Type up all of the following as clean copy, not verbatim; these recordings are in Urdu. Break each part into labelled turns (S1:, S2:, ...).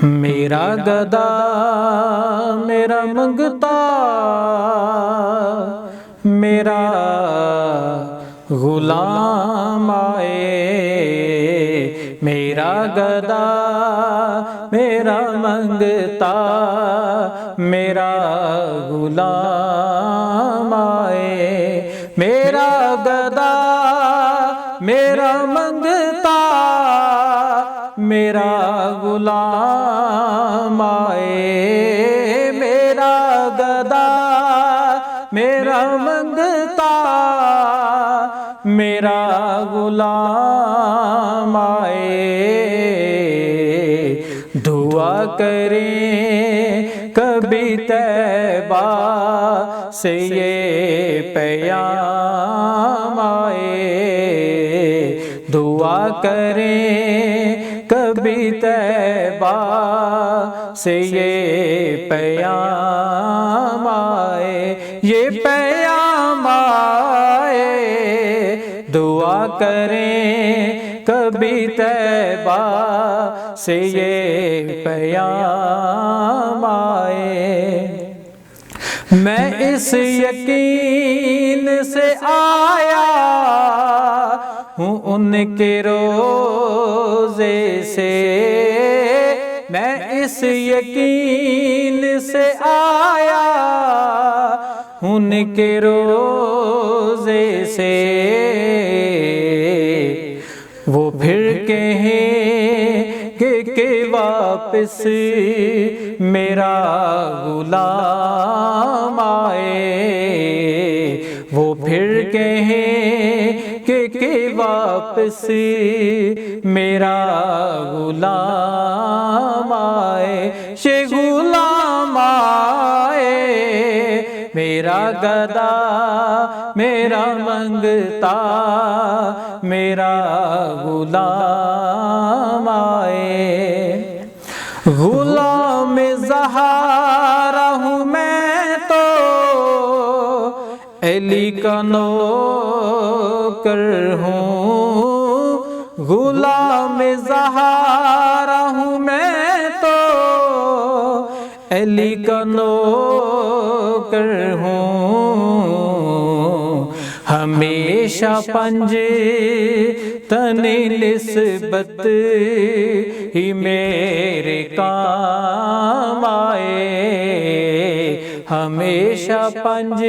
S1: میرا گدا میرا منگتا میرا غلام آئے، میرا گدا میرا منگتا میرا غلام آئے، میرا گدا میرا منگتا میرا غلام آئے، میرا گدا میرا منگتا میرا غلام آئے، دعا کریں کبھی طیبہ سے یہ پیام آئے، دعا کریں کبھی طیبہ سے یہ پیام آئے، یہ پیام آئے، دعا کریں کبھی طیبہ سے یہ پیام آئے۔ میں اس یقین سے آیا ہوں ان کے روضے سے، میں اس یقین سے آیا ان کے روضے سے، وہ پھر کہیں کہ واپس میرا غلام آئے، وہ پھر کہیں کہ واپس میرا غلام آئے، یہ غلام آئے، میرا گدا میرا منگتا میرا غلام آئے، غلام زہرا ہوں میں تو علی کا نوکر ہوں، غلام زہرا ہوں میں تو علی کا نوکر ہوں، ہمیشہ پنج تنی نسبت ہی میرے کام آئے، ہمیشہ پنج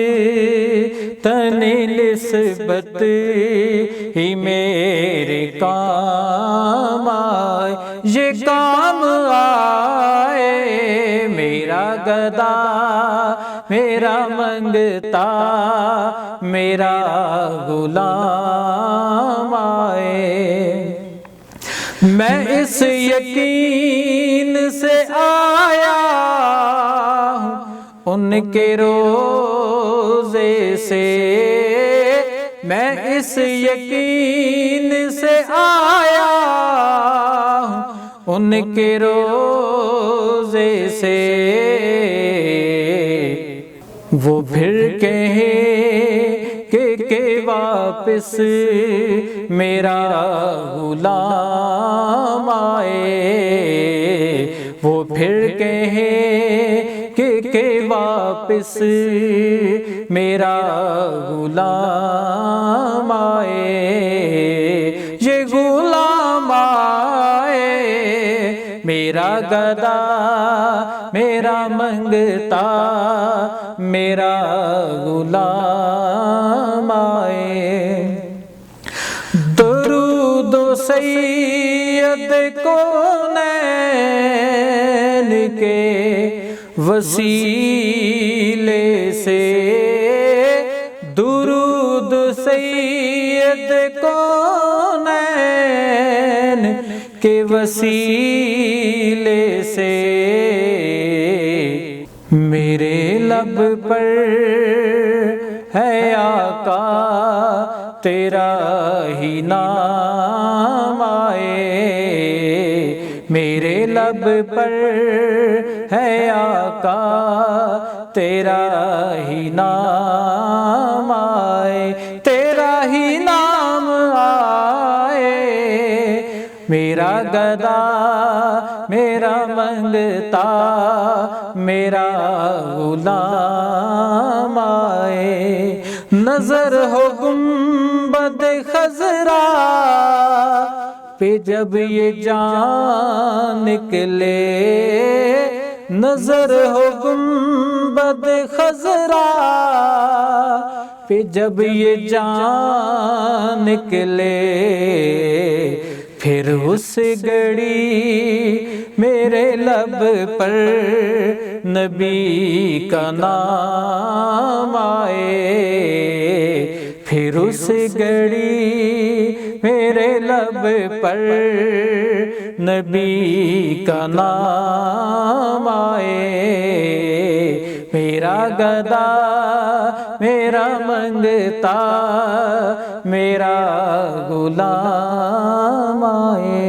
S1: تنی نسبت ہی میرے کام آئے، یہ کام آئے، میرا گدا میرا منگتا میرا غلام آئے، میں اس یقین سے آیا ہوں ان کے روضے سے، میں اس یقین سے آیا ہوں ان کے روضے سے، وہ پھر کہیں کہ واپس میرا غلام آئے، وہ پھر کہیں کہ واپس میرا غلام آئے، یہ غلام آئے، میرا گدا میرا منگتا میرا غلام آئے، درود و سید کونین کے وسیلے سے، درود سید کونین کے وسیلے سے، میرے لب پر ہے آقا تیرا ہی نام آئے، میرے لب پر ہے آقا تیرا ہی نام آئے، تیرا ہی نام آئے، میرا گدا میرا منگتا میرا غلام آئے، نظر ہو گنبد خضرا پہ جب یہ جان نکلے، نظر ہو گنبد خضرا پہ جب یہ جان نکلے، پھر اس گھڑی میرے لب پر نبی کا نام آئے، پھر اس گھڑی میرے لب پر نبی کا نام آئے، میرا گدا میرا منگتا میرا غلام آئے۔